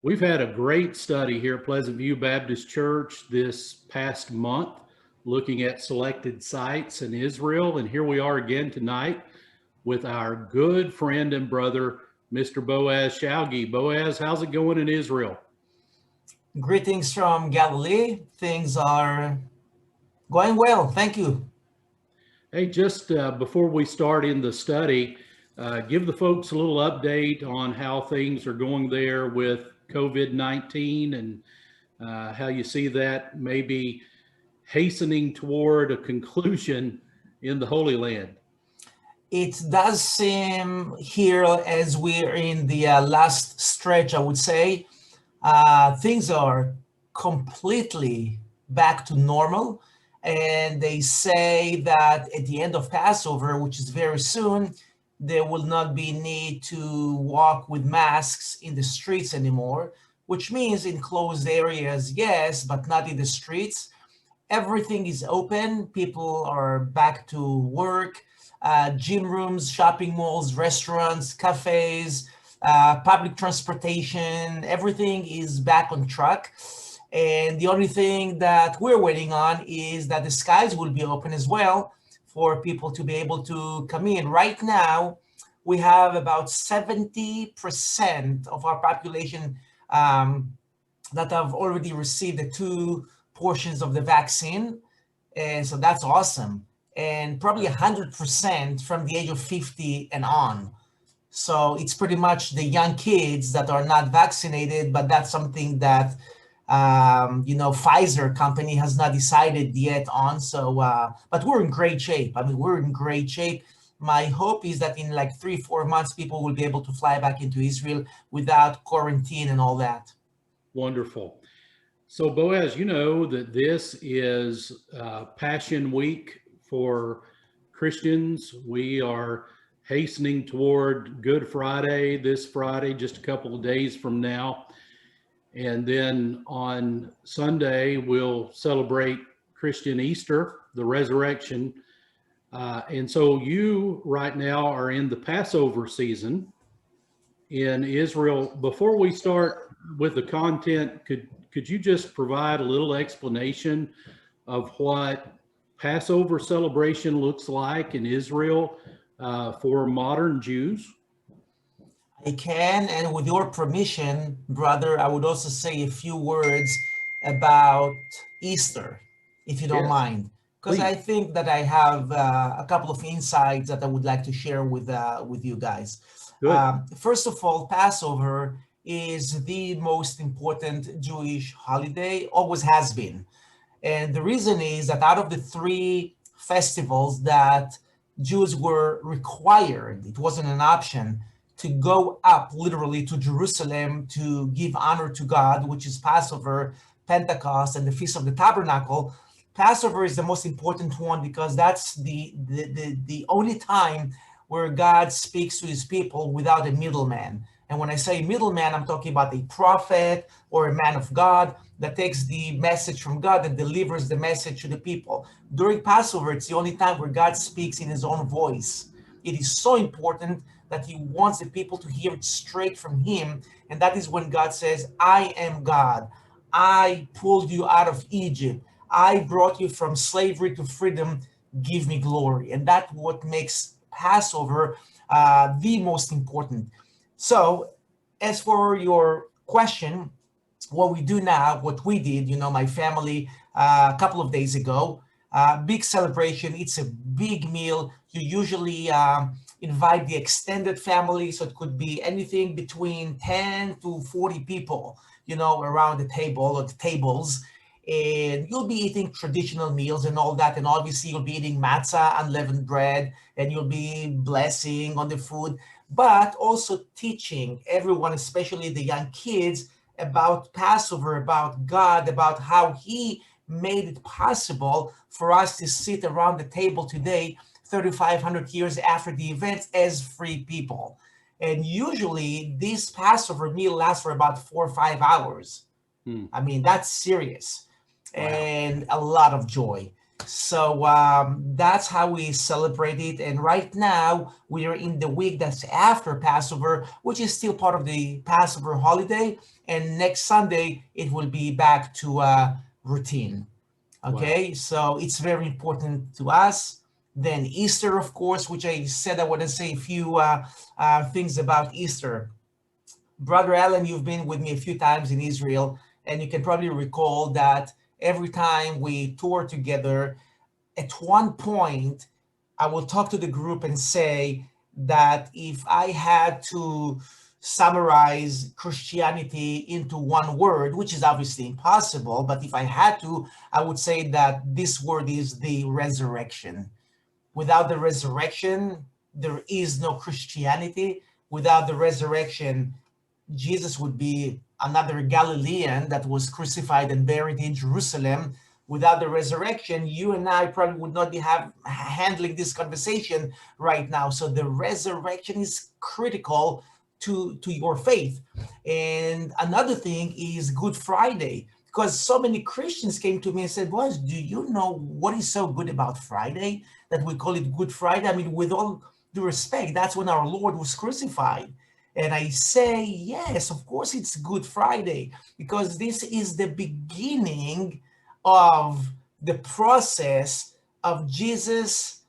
We've had a great study here at Pleasant View Baptist Church this past month, looking at selected sites in Israel. And here we are again tonight with our good friend and brother, Mr. Boaz Shalgi. Boaz, how's it going in Israel? Greetings from Galilee. Things are going well. Thank you. Hey, just before we start in the study, give the folks a little update on how things are going there with COVID-19 and how you see that maybe hastening toward a conclusion in the Holy Land. It does seem here as we're in the last stretch, I would say, things are completely back to normal. And they say that at the end of Passover, which is very soon, there will not be need to walk with masks in the streets anymore, which means in closed areas, yes, but not in the streets. Everything is open. People are back to work, gym rooms, shopping malls, restaurants, cafes, public transportation, everything is back on track. And the only thing that we're waiting on is that the skies will be open as well for people to be able to come in. Right now, we have about 70% of our population that have already received the two portions of the vaccine. And so that's awesome. And probably 100% from the age of 50 and on. So it's pretty much the young kids that are not vaccinated, but that's something that, Pfizer company has not decided yet on. So, but we're in great shape. I mean, we're in great shape. My hope is that in like 3-4 months, people will be able to fly back into Israel without quarantine and all that. Wonderful. So, Boaz, you know that this is Passion Week for Christians. We are hastening toward Good Friday this Friday, just a couple of days from now. And then on Sunday, we'll celebrate Christian Easter, the resurrection. And so you right now are in the Passover season in Israel. Before we start with the content, could you just provide a little explanation of what Passover celebration looks like in Israel for modern Jews? I can, and with your permission, brother, I would also say a few words about Easter, if you don't Yes, mind, because I please. think that I have a couple of insights that I would like to share with you guys. Good. First of all, Passover is the most important Jewish holiday, always has been. And the reason is that out of the three festivals that Jews were required, it wasn't an option, to go up literally to Jerusalem to give honor to God, which is Passover, Pentecost, and the Feast of the Tabernacle. Passover is the most important one because that's the only time where God speaks to his people without a middleman. And when I say middleman, I'm talking about a prophet or a man of God that takes the message from God and delivers the message to the people. During Passover, it's the only time where God speaks in his own voice. It is so important that he wants the people to hear it straight from him. And that is when God says, I am God. I pulled you out of Egypt. I brought you from slavery to freedom. Give me glory. And that's what makes Passover the most important. So as for your question, what we do now, what we did, my family a couple of days ago, big celebration. It's a big meal. You usually invite the extended family, so it could be anything between 10 to 40 people, around the table or the tables. And you'll be eating traditional meals and all that. And obviously you'll be eating matzah, unleavened bread, and you'll be blessing on the food, but also teaching everyone, especially the young kids, about Passover, about God, about how he made it possible for us to sit around the table today, 3,500 years after the events, as free people. And usually this Passover meal lasts for about 4 or 5 hours. Hmm. I mean, that's serious Wow. and a lot of joy. So that's how we celebrate it. And right now we are in the week that's after Passover, which is still part of the Passover holiday. And next Sunday it will be back to routine. Wow. Okay, so it's very important to us. Then Easter, of course, which I said I want to say a few things about Easter. Brother Alan, you've been with me a few times in Israel, and you can probably recall that every time we tour together, at one point, I will talk to the group and say that if I had to summarize Christianity into one word, which is obviously impossible, but if I had to, I would say that this word is the resurrection. Without the resurrection, there is no Christianity. Without the resurrection, Jesus would be another Galilean that was crucified and buried in Jerusalem. Without the resurrection, you and I probably would not be handling this conversation right now. So the resurrection is critical to your faith. And another thing is Good Friday, because so many Christians came to me and said, Boaz, do you know what is so good about Friday that we call it Good Friday? I mean, with all due respect, that's when our Lord was crucified. And I say, yes, of course it's Good Friday, because this is the beginning of the process of Jesus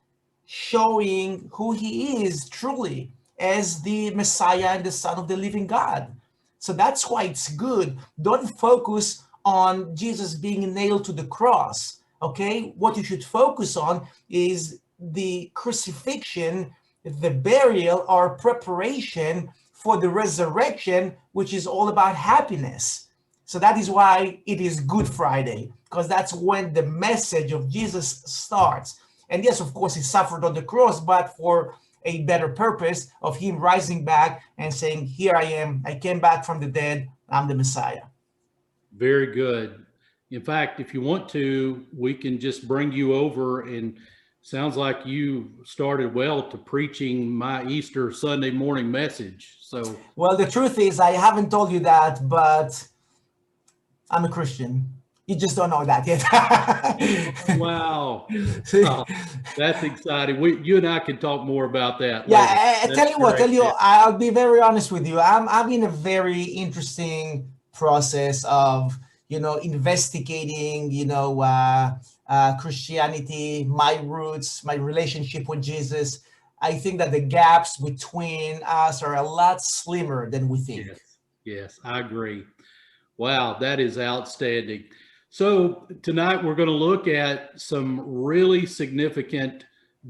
showing who he is truly as the Messiah and the Son of the living God. So that's why it's good. Don't focus on Jesus being nailed to the cross. Okay, what you should focus on is the crucifixion, the burial, or preparation for the resurrection, which is all about happiness. So that is why it is Good Friday, because that's when the message of Jesus starts. And yes, of course, he suffered on the cross, but for a better purpose of him rising back and saying, here I am, I came back from the dead, I'm the Messiah. Very good. In fact, if you want to, we can just bring you over, and sounds like you started well to preaching my Easter Sunday morning message. So, Well, the truth is, I haven't told you that, but I'm a Christian. You just don't know that yet. wow. Oh, that's exciting. You and I can talk more about that Yeah, later. I tell That's you what, great. Yeah. I'll be very honest with you. I'm in a very interesting process of, investigating, Christianity, my roots, my relationship with Jesus. I think that the gaps between us are a lot slimmer than we think. Yes. Yes, I agree. Wow, that is outstanding. So tonight we're going to look at some really significant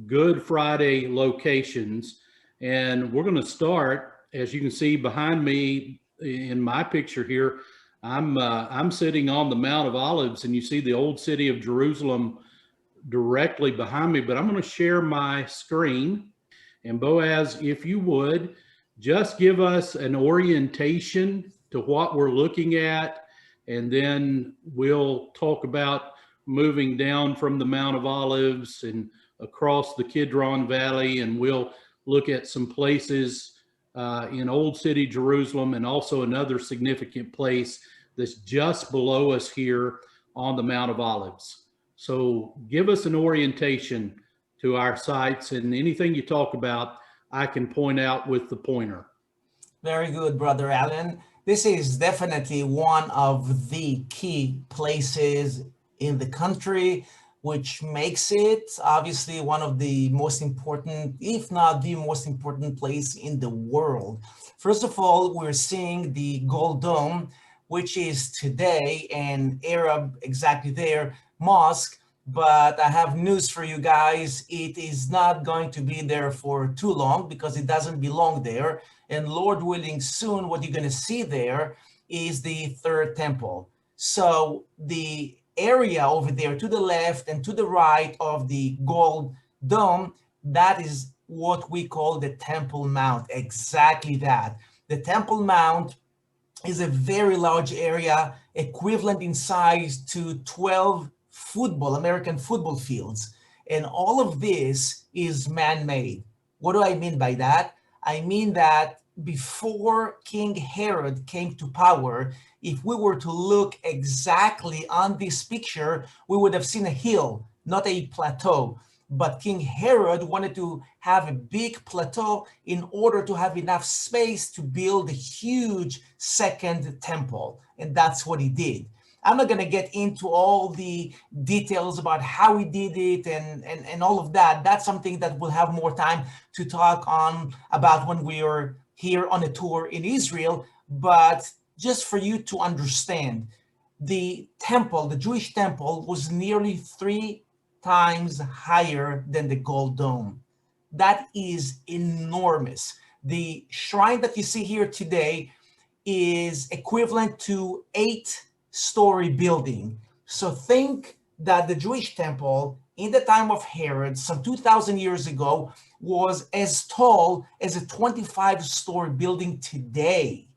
Good Friday locations. And we're going to start, as you can see behind me in my picture here, I'm sitting on the Mount of Olives, and you see the old city of Jerusalem directly behind me, but I'm going to share my screen. And Boaz, if you would, just give us an orientation to what we're looking at, and then we'll talk about moving down from the Mount of Olives and across the Kidron Valley, and we'll look at some places in Old City Jerusalem, and also another significant place that's just below us here on the Mount of Olives. So give us an orientation to our sites, and anything you talk about, I can point out with the pointer. Very good, Brother Allen. This is definitely one of the key places in the country, which makes it obviously one of the most important, if not the most important place in the world. First of all, we're seeing the Gold Dome, which is today an Arab, exactly there, mosque. But I have news for you guys. It is not going to be there for too long because it doesn't belong there. And Lord willing, soon what you're going to see there is the third temple. So the area over there to the left and to the right of the gold dome, that is what we call the Temple Mount. Exactly that. The Temple Mount is a very large area, equivalent in size to 12 American football fields. And all of this is man-made. What do I mean by that? I mean that before King Herod came to power, if we were to look exactly on this picture, we would have seen a hill not a plateau. But King Herod wanted to have a big plateau in order to have enough space to build a huge second temple. And that's what he did. I'm not going to get into all the details about how he did it and all of that. That's something that we'll have more time to talk on about when we are here on a tour in Israel. But just for you to understand, the temple, the Jewish temple, was nearly 3 times higher than the Gold Dome. That is enormous. The shrine that you see here today is equivalent to 8-story building. So think that the Jewish temple in the time of Herod, some 2,000 years ago, was as tall as a 25-story building today.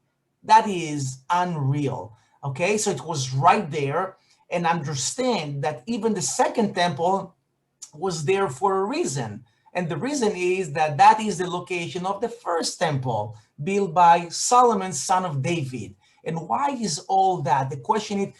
That is unreal. Okay, so it was right there. And understand that even the second temple was there for a reason. And the reason is that that is the location of the first temple built by Solomon, son of David. And why is all that? The question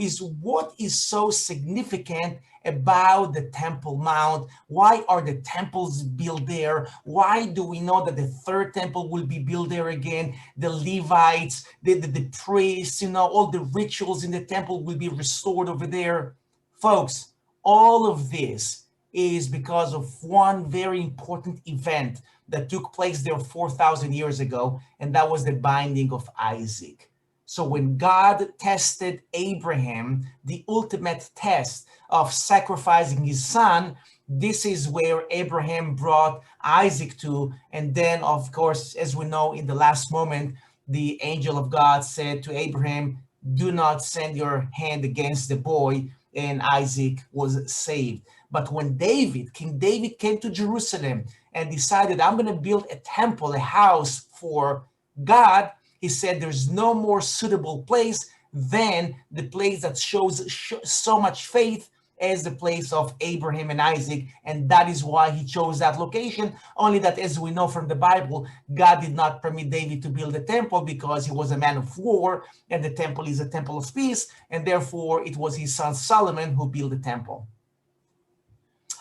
is what is so significant about the Temple Mount? Why are the temples built there? Why do we know that the third temple will be built there again? The Levites, the priests, all the rituals in the temple will be restored over there. Folks, all of this is because of one very important event that took place there 4,000 years ago, and that was the binding of Isaac. So when God tested Abraham, the ultimate test of sacrificing his son, this is where Abraham brought Isaac to. And then, of course, as we know, in the last moment, the angel of God said to Abraham, do not send your hand against the boy, and Isaac was saved. But when King David came to Jerusalem and decided, I'm going to build a temple, a house for God, he said there's no more suitable place than the place that shows so much faith as the place of Abraham and Isaac. And that is why he chose that location. Only that, as we know from the Bible, God did not permit David to build a temple because he was a man of war, and the temple is a temple of peace. And therefore, it was his son Solomon who built the temple.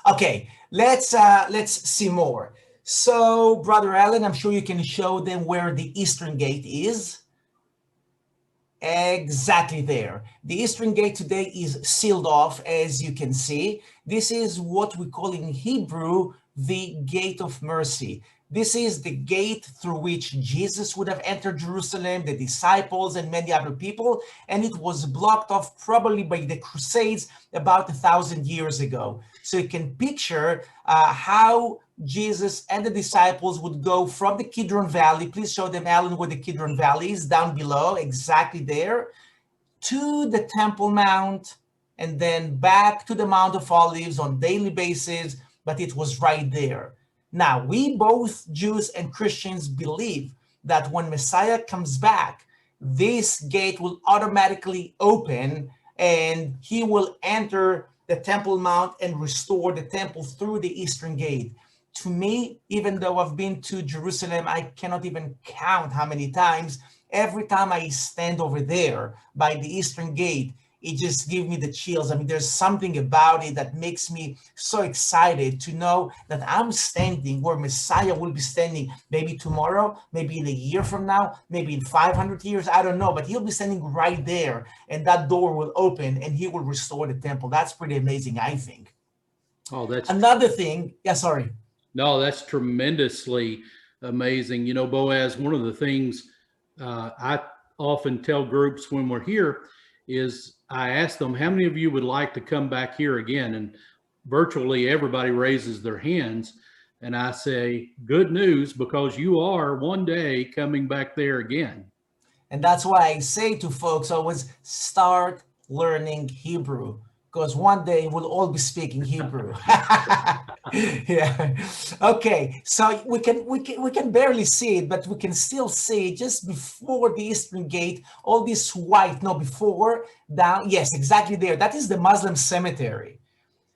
Okay, let's see more. So, Brother Allen, I'm sure you can show them where the Eastern Gate is. Exactly there. The Eastern Gate today is sealed off, as you can see. This is what we call in Hebrew the Gate of Mercy. This is the gate through which Jesus would have entered Jerusalem, the disciples, and many other people, and it was blocked off probably by the Crusades about 1,000 years ago. So you can picture how Jesus and the disciples would go from the Kidron Valley. Please show them, Alan, where the Kidron Valley is, down below, exactly there, to the Temple Mount, and then back to the Mount of Olives on a daily basis, but it was right there. Now, we both Jews and Christians believe that when Messiah comes back, this gate will automatically open and he will enter the Temple Mount and restore the temple through the Eastern Gate. To me, even though I've been to Jerusalem, I cannot even count how many times. Every time I stand over there by the Eastern Gate, it just gives me the chills. I mean, there's something about it that makes me so excited to know that I'm standing where Messiah will be standing, maybe tomorrow, maybe in a year from now, maybe in 500 years, I don't know, but he'll be standing right there, and that door will open and he will restore the temple. That's pretty amazing, I think. Oh, that's another thing. Yeah, sorry. No, that's tremendously amazing. You know, Boaz, one of the things I often tell groups when we're here is I ask them, how many of you would like to come back here again? And virtually everybody raises their hands. And I say, good news, because you are one day coming back there again. And that's why I say to folks always, start learning Hebrew, because one day we'll all be speaking Hebrew. Yeah. Okay. So we can barely see it, but we can still see just before the Eastern Gate, all this white. No, before, down. Yes, exactly there. That is the Muslim cemetery.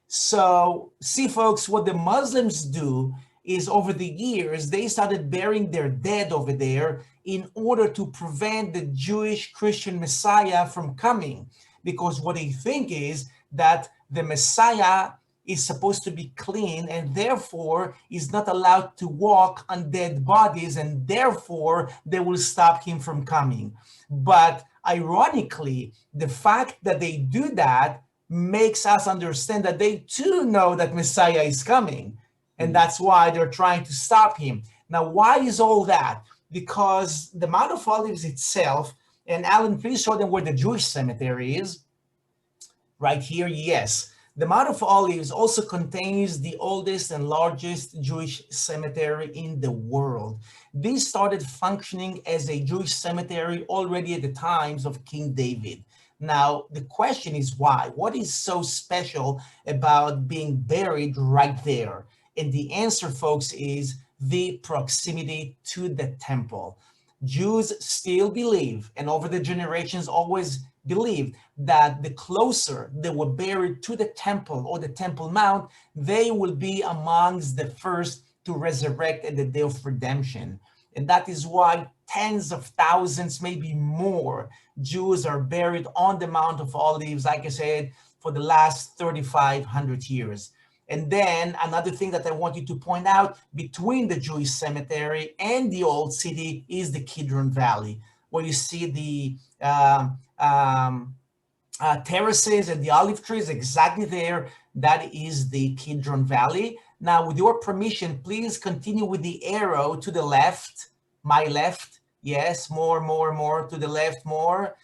So see, folks, what the Muslims do is over the years, they started burying their dead over there in order to prevent the Jewish Christian Messiah from coming. Because what they think is that the Messiah is supposed to be clean and therefore is not allowed to walk on dead bodies, and therefore they will stop him from coming. But ironically, the fact that they do that makes us understand that they too know that Messiah is coming. And that's why they're trying to stop him. Now, why is all that? Because the Mount of Olives itself, and Alan, please show them where the Jewish cemetery is. Right here, yes. The Mount of Olives also contains the oldest and largest Jewish cemetery in the world. This started functioning as a Jewish cemetery already at the times of King David. Now, the question is why? What is so special about being buried right there? And the answer, folks, is the proximity to the temple. Jews still believe, and over the generations always believed, that the closer they were buried to the temple or the Temple Mount, they will be amongst the first to resurrect at the day of redemption. And that is why tens of thousands, maybe more, Jews are buried on the Mount of Olives, like I said, for the last 3,500 years. And then another thing that I want you to point out, between the Jewish cemetery and the old city is the Kidron Valley, where you see the terraces and the olive trees exactly there. That is the Kidron Valley. Now, with your permission, please continue with the arrow to the left, my left. Yes, more to the left, more.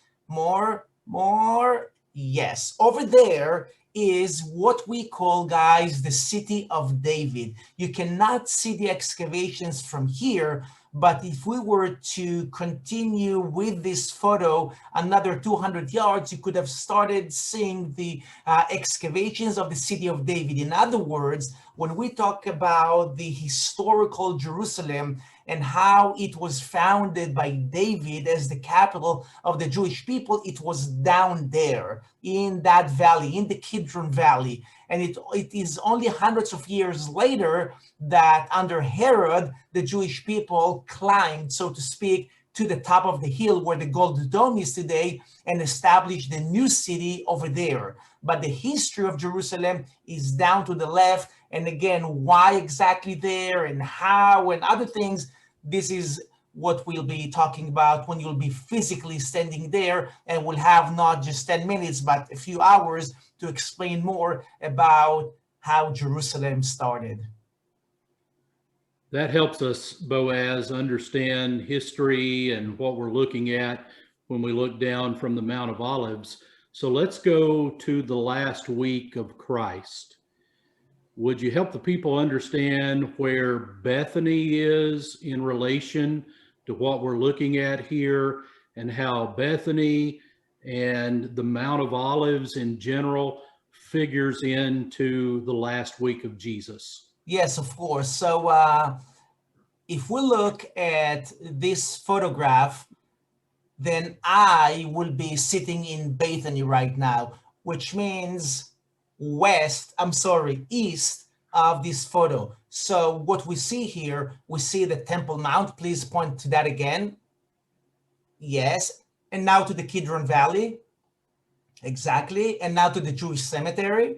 Yes, over there is what we call, guys, the City of David. You cannot see the excavations from here, but if we were to continue with this photo another 200 yards, you could have started seeing the excavations of the City of David. In other words, when we talk about the historical Jerusalem and how it was founded by David as the capital of the Jewish people, it was down there in that valley, in the Kidron Valley. And it is only hundreds of years later that under Herod, the Jewish people climbed, so to speak, to the top of the hill where the Gold Dome is today and established the new city over there. But the history of Jerusalem is down to the left. And again, why exactly there and how and other things, this is what we'll be talking about when you'll be physically standing there, and we'll have not just 10 minutes, but a few hours to explain more about how Jerusalem started. That helps us, Boaz, understand history and what we're looking at when we look down from the Mount of Olives. So let's go to the last week of Christ. Would you help the people understand where Bethany is in relation to what we're looking at here, and how Bethany and the Mount of Olives in general figures into the last week of Jesus? Yes, of course. So if we look at this photograph, then I will be sitting in Bethany right now, which means east of this photo. So what we see here, we see the Temple Mount. Please point to that again. Yes. And now to the Kidron Valley. Exactly. And now to the Jewish cemetery.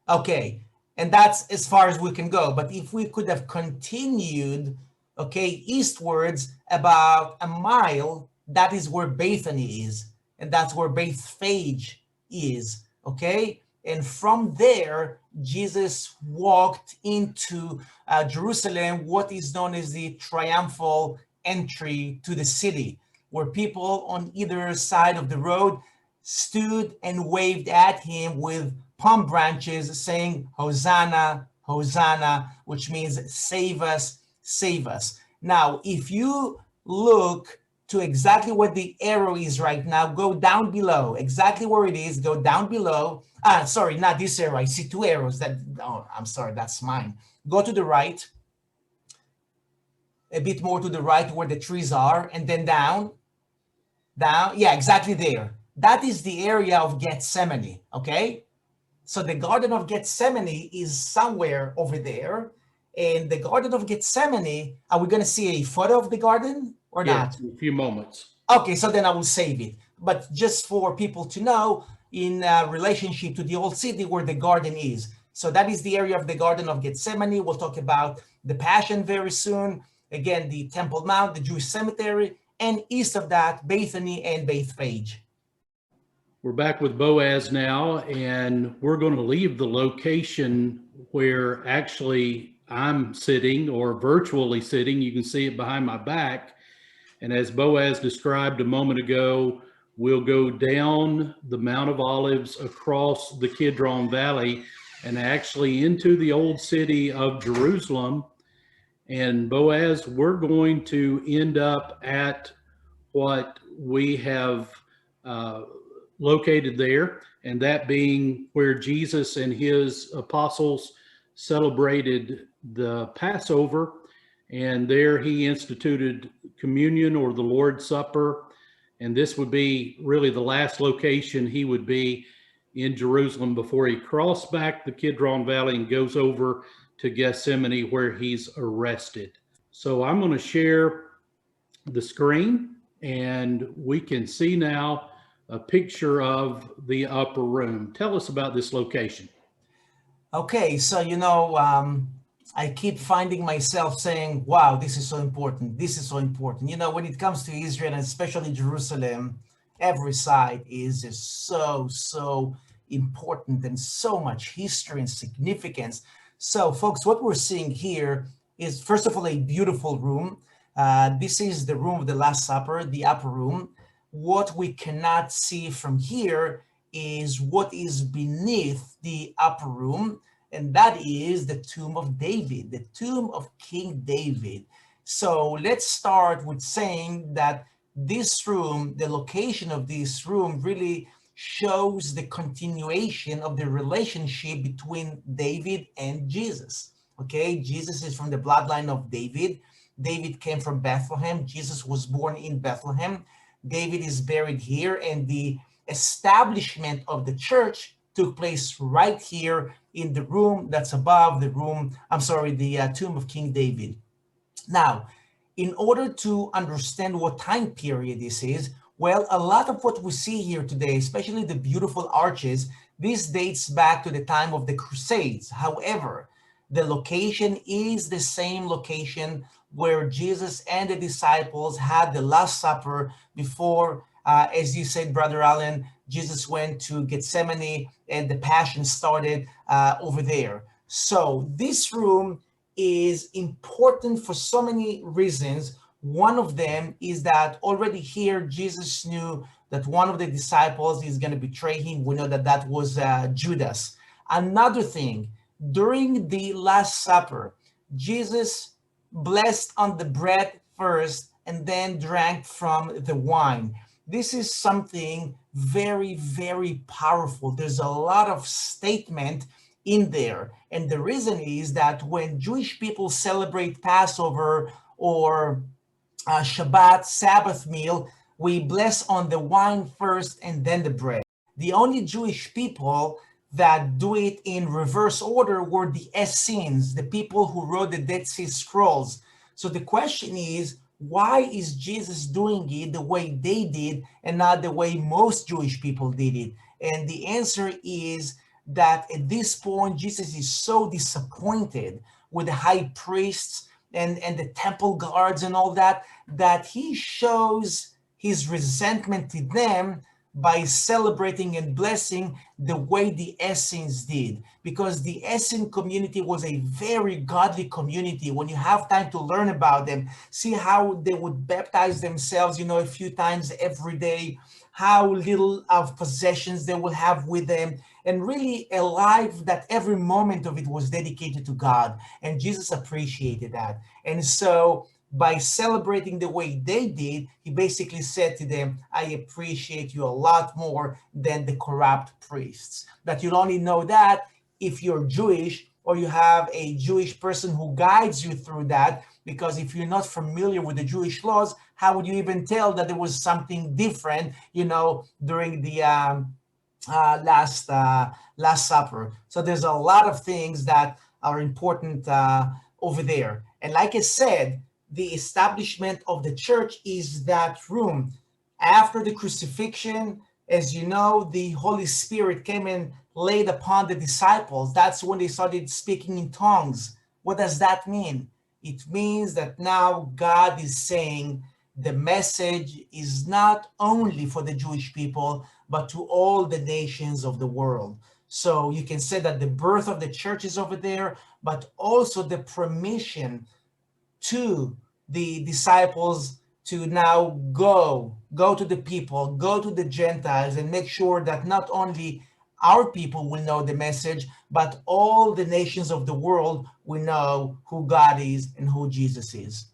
Okay. And that's as far as we can go. But if we could have continued, okay, eastwards about a mile, that is where Bethany is. And that's where Bethphage is. Okay. And from there, Jesus walked into Jerusalem, what is known as the triumphal entry to the city, where people on either side of the road stood and waved at him with palm branches saying, Hosanna, Hosanna, which means save us, save us. Now, if you look to exactly where the arrow is right now, go down below, exactly where it is, go down below. Sorry, not this arrow. I see two arrows. I'm sorry, that's mine. Go to the right, a bit more to the right where the trees are, and then down. Yeah, exactly there. That is the area of Gethsemane, okay? So the Garden of Gethsemane is somewhere over there. And the Garden of Gethsemane, are we going to see a photo of the garden or not? In a few moments. Okay, so then I will save it. But just for people to know, in relationship to the old city where the garden is. So that is the area of the Garden of Gethsemane. We'll talk about the Passion very soon. Again, the Temple Mount, the Jewish cemetery, and east of that, Bethany and Bethphage. We're back with Boaz now, and we're going to leave the location where actually I'm sitting, or virtually sitting. You can see it behind my back. And as Boaz described a moment ago, we'll go down the Mount of Olives across the Kidron Valley and actually into the old city of Jerusalem. And Boaz, we're going to end up at what we have located there, and that being where Jesus and his apostles celebrated the Passover. And there he instituted communion, or the Lord's Supper. And this would be really the last location he would be in Jerusalem before he crossed back the Kidron Valley and goes over to Gethsemane, where he's arrested. So I'm going to share the screen, and we can see now a picture of the upper room. Tell us about this location. Okay, so I keep finding myself saying, wow, this is so important. This is so important. When it comes to Israel, and especially Jerusalem, every site is so important, and so much history and significance. So folks, what we're seeing here is, first of all, a beautiful room. This is the room of the Last Supper, the upper room. What we cannot see from here is what is beneath the upper room, and that is the tomb of David, the tomb of King David. So let's start with saying that this room, the location of this room, really shows the continuation of the relationship between David and Jesus. Okay, Jesus is from the bloodline of David. David came from Bethlehem. Jesus was born in Bethlehem. David is buried here, and the establishment of the church took place right here in the room that's above the tomb of King David. Now, in order to understand what time period this is, well, a lot of what we see here today, especially the beautiful arches, this dates back to the time of the Crusades. However, the location is the same location where Jesus and the disciples had the Last Supper before, as you said, Brother Allen, Jesus went to Gethsemane and the Passion started over there. So this room is important for so many reasons. One of them is that already here, Jesus knew that one of the disciples is going to betray him. We know that that was Judas. Another thing, during the Last Supper, Jesus blessed on the bread first and then drank from the wine. This is something very, very powerful. There's a lot of statement in there. And the reason is that when Jewish people celebrate Passover or Shabbat, Sabbath meal, we bless on the wine first and then the bread. The only Jewish people that do it in reverse order were the Essenes, the people who wrote the Dead Sea Scrolls. So the question is, why is Jesus doing it the way they did and not the way most Jewish people did it? And the answer is that at this point, Jesus is so disappointed with the high priests and the temple guards and all that, that he shows his resentment to them by celebrating and blessing the way the Essenes did, because the Essene community was a very godly community. When you have time to learn about them, see how they would baptize themselves, a few times every day, how little of possessions they will have with them, and really a life that every moment of it was dedicated to God. And Jesus appreciated that. And so by celebrating the way they did, he basically said to them, I appreciate you a lot more than the corrupt priests. But you'll only know that if you're Jewish or you have a Jewish person who guides you through that, because if you're not familiar with the Jewish laws, how would you even tell that there was something different, during the Last Supper? So there's a lot of things that are important over there. And like I said, the establishment of the church is that room. After the crucifixion, As you know, the Holy Spirit came and laid upon the disciples. That's when they started speaking in tongues. What does that mean? It means that now God is saying the message is not only for the Jewish people, but to all the nations of the world. So you can say that the birth of the church is over there, but also the permission to the disciples to now go to the people, go to the Gentiles, and make sure that not only our people will know the message, but all the nations of the world will know who God is and who Jesus is.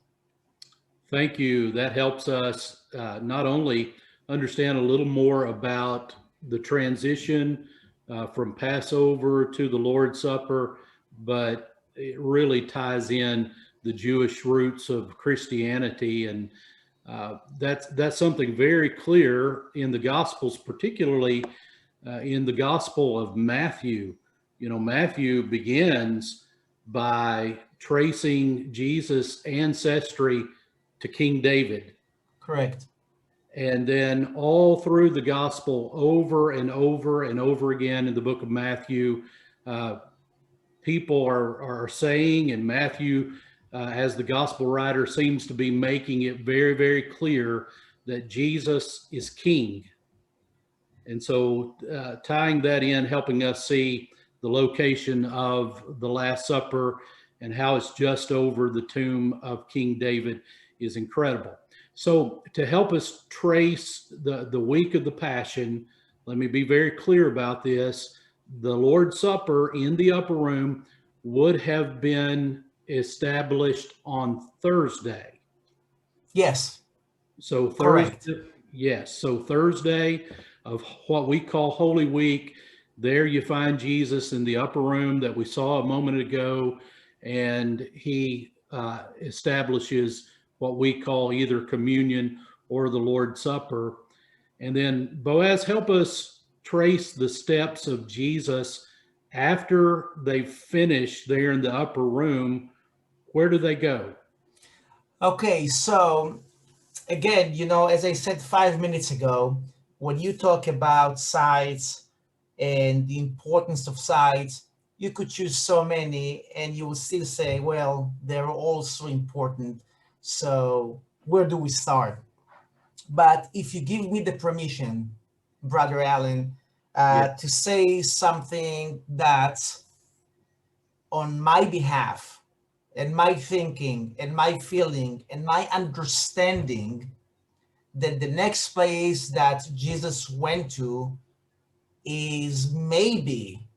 Thank you. That helps us not only understand a little more about the transition from Passover to the Lord's Supper, but it really ties in the Jewish roots of Christianity. And that's something very clear in the Gospels, particularly in the Gospel of Matthew. You know, Matthew begins by tracing Jesus' ancestry to King David. Correct. And then all through the gospel, over and over and over again in the book of Matthew, uh, people are saying, and Matthew, as the gospel writer, seems to be making it very, very clear that Jesus is king. And so tying that in, helping us see the location of the Last Supper and how it's just over the tomb of King David is incredible. So to help us trace the week of the Passion, let me be very clear about this. The Lord's Supper in the upper room would have been established on Thursday. Yes. So Correct. Thursday, yes. So Thursday of what we call Holy Week, there you find Jesus in the upper room that we saw a moment ago, and he establishes what we call either communion or the Lord's Supper. And then Boaz, help us trace the steps of Jesus after they finish there in the upper room. Where do they go? Okay, so again, as I said 5 minutes ago, when you talk about sites and the importance of sites, you could choose so many and you will still say, well, they're all so important. So where do we start? But if you give me the permission, Brother Allen, Yeah. to say something that's on my behalf and my thinking and my feeling and my understanding, that the next place that Jesus went to is maybe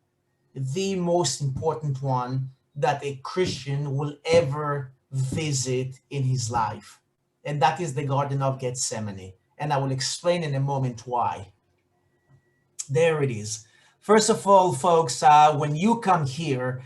the most important one that a Christian will ever visit in his life. And that is the Garden of Gethsemane. And I will explain in a moment why. There it is. First of all, folks, when you come here,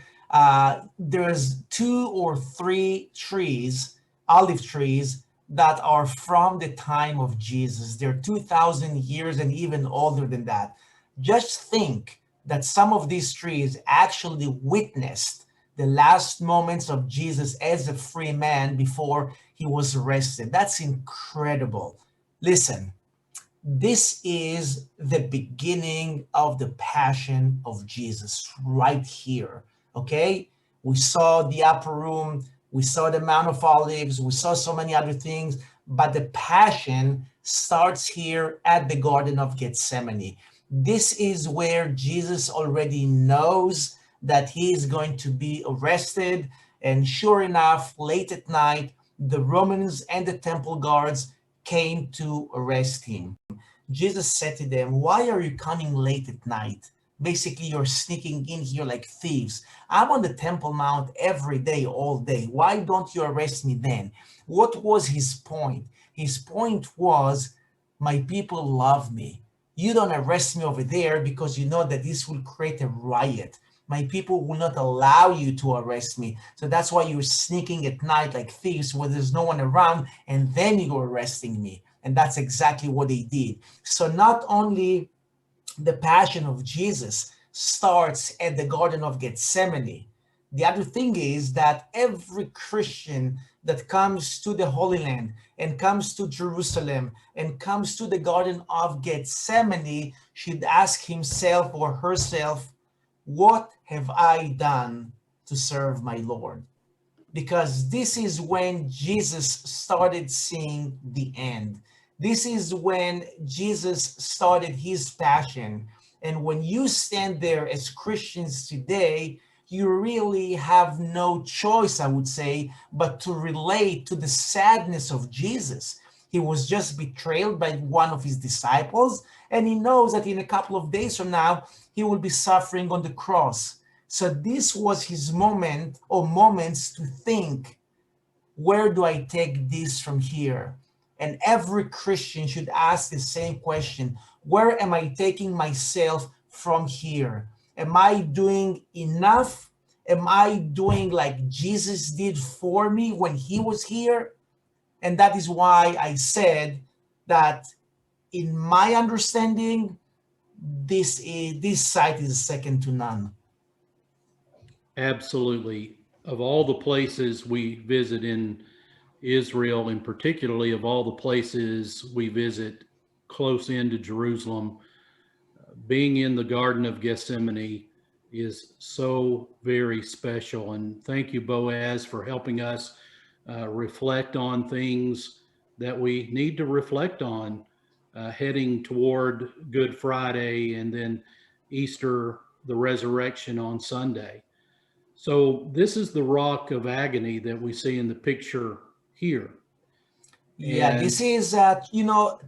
there's 2 or 3 trees, olive trees, that are from the time of Jesus. They're 2,000 years and even older than that. Just think that some of these trees actually witnessed the last moments of Jesus as a free man before he was arrested. That's incredible. Listen, this is the beginning of the passion of Jesus right here. Okay? We saw the upper room, we saw the Mount of Olives, we saw so many other things, but the passion starts here at the Garden of Gethsemane. This is where Jesus already knows that he is going to be arrested. And sure enough, late at night, the Romans and the temple guards came to arrest him. Jesus said to them, why are you coming late at night? Basically, you're sneaking in here like thieves. I'm on the Temple Mount every day, all day. Why don't you arrest me then? What was his point? His point was, my people love me. You don't arrest me over there because you know that this will create a riot. My people will not allow you to arrest me. So that's why you're sneaking at night like thieves where there's no one around, and then you're arresting me. And that's exactly what they did. So not only the passion of Jesus starts at the Garden of Gethsemane, the other thing is that every Christian that comes to the Holy Land and comes to Jerusalem and comes to the Garden of Gethsemane should ask himself or herself, what have I done to serve my Lord? Because this is when Jesus started seeing the end. This is when Jesus started his passion. And when you stand there as Christians today, you really have no choice, I would say, but to relate to the sadness of Jesus. He was just betrayed by one of his disciples, and he knows that in a couple of days from now, he will be suffering on the cross. So this was his moment or moments to think, where do I take this from here? And every Christian should ask the same question. Where am I taking myself from here? Am I doing enough? Am I doing like Jesus did for me when he was here? And that is why I said that in my understanding, this site is second to none. Absolutely. Of all the places we visit in Israel, and particularly of all the places we visit close into Jerusalem, being in the Garden of Gethsemane is so very special. And thank you, Boaz, for helping us reflect on things that we need to reflect on heading toward Good Friday and then Easter, the resurrection on Sunday. So this is the rock of agony that we see in the picture here. Yeah, And this is,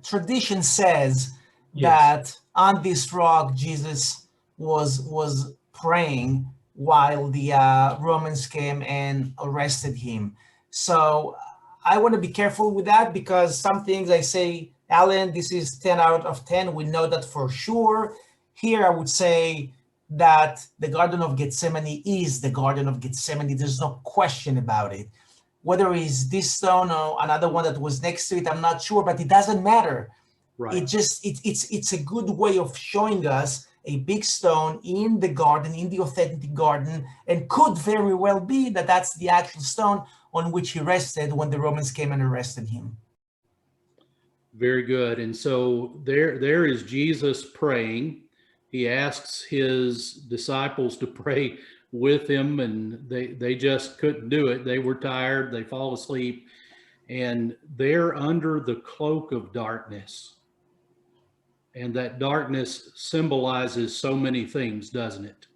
tradition says yes, that on this rock, Jesus was praying while the Romans came and arrested him. So I want to be careful with that because some things I say, Alan, this is 10 out of 10. We know that for sure. Here, I would say that the Garden of Gethsemane is the Garden of Gethsemane. There's no question about it. Whether it's this stone or another one that was next to it, I'm not sure, but it doesn't matter. right. It's a good way of showing us a big stone in the garden, in the authentic garden, and could very well be that that's the actual stone on which he rested when the Romans came and arrested him. Very good. And so there is Jesus praying. He asks his disciples to pray with him, and they just couldn't do it. They were tired. They fall asleep, and they're under the cloak of darkness. And that darkness symbolizes so many things, doesn't it?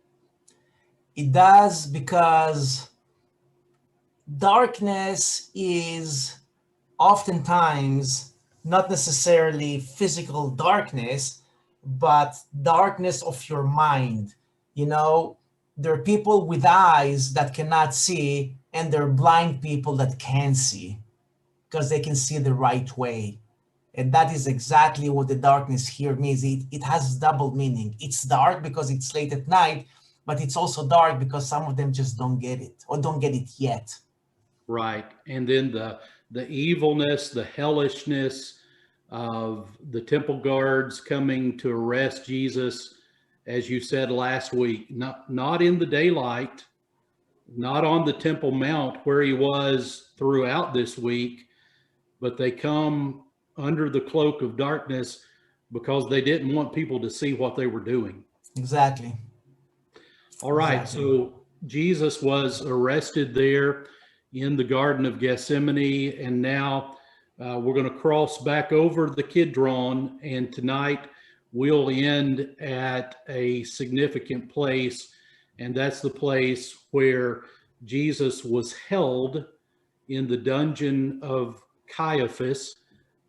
It does, because darkness is oftentimes not necessarily physical darkness, but darkness of your mind. There are people with eyes that cannot see, and there are blind people that can see because they can see the right way. And that is exactly what the darkness here means. It has double meaning. It's dark because it's late at night, but it's also dark because some of them just don't get it or don't get it yet. Right. And then the evilness, the hellishness of the temple guards coming to arrest Jesus, as you said last week, not in the daylight, not on the Temple Mount where he was throughout this week, but they come under the cloak of darkness because they didn't want people to see what they were doing. Exactly. All right. Exactly. So Jesus was arrested there in the Garden of Gethsemane, and now we're going to cross back over the Kidron, and tonight we'll end at a significant place, and that's the place where Jesus was held in the dungeon of Caiaphas.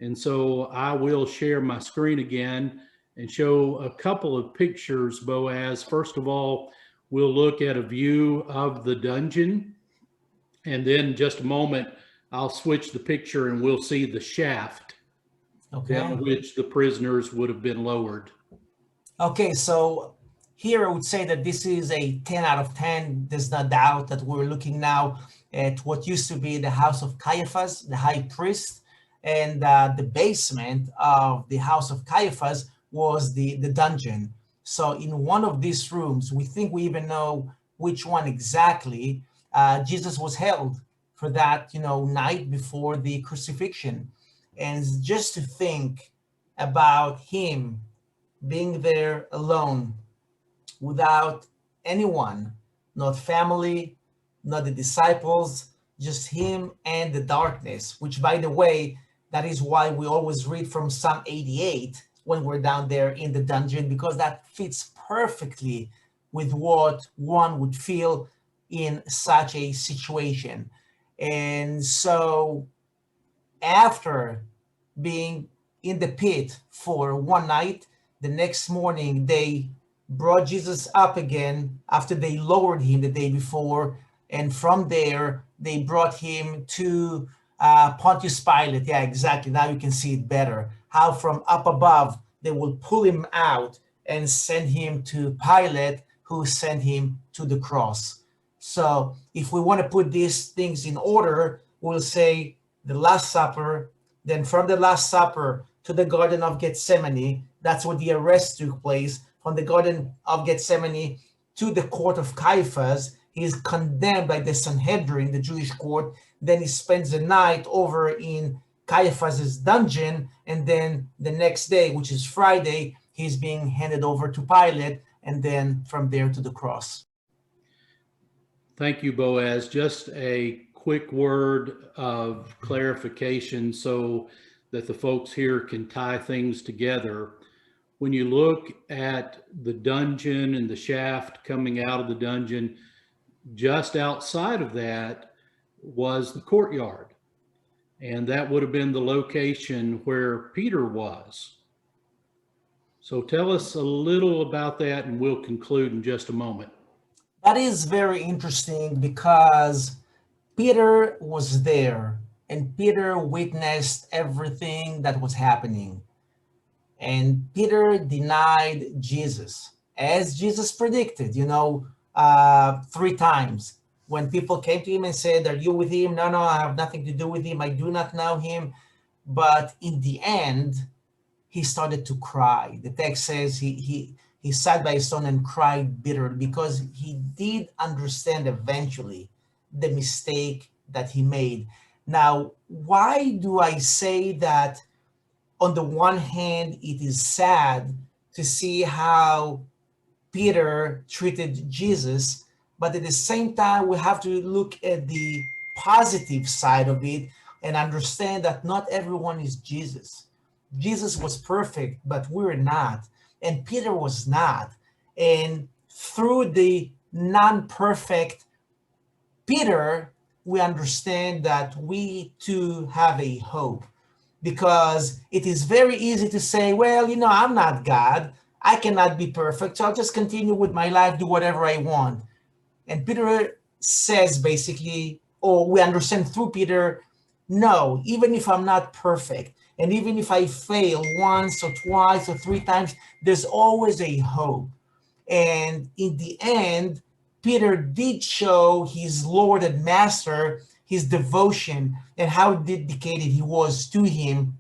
And so I will share my screen again and show a couple of pictures, Boaz. First of all, we'll look at a view of the dungeon, and then in just a moment, I'll switch the picture and we'll see the shaft down which the prisoners would have been lowered. Okay, so here I would say that this is a 10 out of 10. There's no doubt that we're looking now at what used to be the house of Caiaphas, the high priest, and the basement of the house of Caiaphas was the dungeon. So in one of these rooms, we think we even know which one exactly, Jesus was held for that, night before the crucifixion. And just to think about him being there alone without anyone, not family, not the disciples, just him and the darkness, which, by the way, that is why we always read from Psalm 88 when we're down there in the dungeon, because that fits perfectly with what one would feel in such a situation. And so after being in the pit for one night, the next morning they brought Jesus up again after they lowered him the day before. And from there, they brought him to Pontius Pilate. Yeah, exactly. Now you can see it better. How from up above, they will pull him out and send him to Pilate, who sent him to the cross. So if we want to put these things in order, we'll say the Last Supper, then from the Last Supper to the Garden of Gethsemane, that's where the arrest took place. From the Garden of Gethsemane to the court of Caiaphas, he is condemned by the Sanhedrin, the Jewish court. Then he spends the night over in Caiaphas's dungeon, and then the next day, which is Friday, he's being handed over to Pilate, and then from there to the cross. Thank you, Boaz. Just a quick word of clarification so that the folks here can tie things together. When you look at the dungeon and the shaft coming out of the dungeon, just outside of that was the courtyard. And that would have been the location where Peter was. So tell us a little about that, and we'll conclude in just a moment. That is very interesting because Peter was there and Peter witnessed everything that was happening. And Peter denied Jesus, as Jesus predicted, 3 times. When people came to him and said, "Are you with him?" "No, no, I have nothing to do with him. I do not know him." But in the end, he started to cry. The text says he sat by a stone and cried bitterly because he did understand eventually the mistake that he made. Now, why do I say that? On the one hand, it is sad to see how Peter treated Jesus, but at the same time, we have to look at the positive side of it and understand that not everyone is Jesus. Jesus was perfect, but we're not. And Peter was not. And through the non-perfect Peter, we understand that we too have a hope. Because it is very easy to say, well, I'm not God. I cannot be perfect, so I'll just continue with my life, do whatever I want. And Peter says basically, or we understand through Peter, no, even if I'm not perfect, and even if I fail once or twice or 3 times, there's always a hope. And in the end, Peter did show his Lord and Master his devotion and how dedicated he was to him.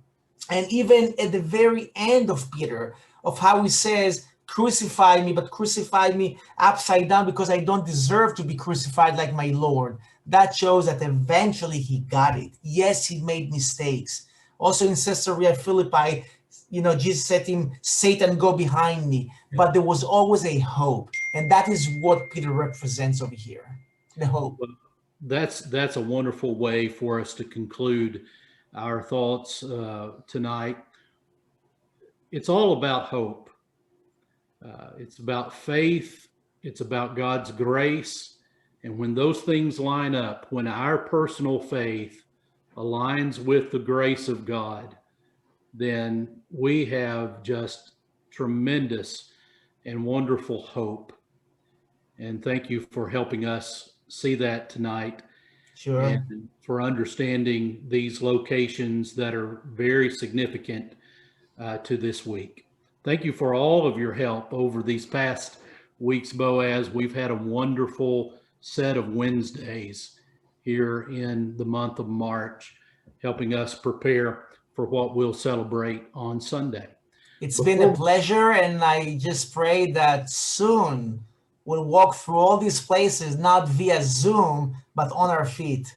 And even at the very end of Peter, of how he says, "Crucify me, but crucify me upside down because I don't deserve to be crucified like my Lord." That shows that eventually he got it. Yes, he made mistakes. Also in Caesarea Philippi, Jesus said to him, "Satan, go behind me." But there was always a hope. And that is what Peter represents over here, the hope. That's a wonderful way for us to conclude our thoughts tonight. It's all about hope. It's about faith. It's about God's grace. And when those things line up, when our personal faith aligns with the grace of God, then we have just tremendous and wonderful hope. And thank you for helping us see that tonight. Sure. And for understanding these locations that are very significant to this week. Thank you for all of your help over these past weeks, Boaz. We've had a wonderful set of Wednesdays here in the month of March, helping us prepare for what we'll celebrate on Sunday. It's been a pleasure, and I just pray that soon we'll walk through all these places, not via Zoom, but on our feet.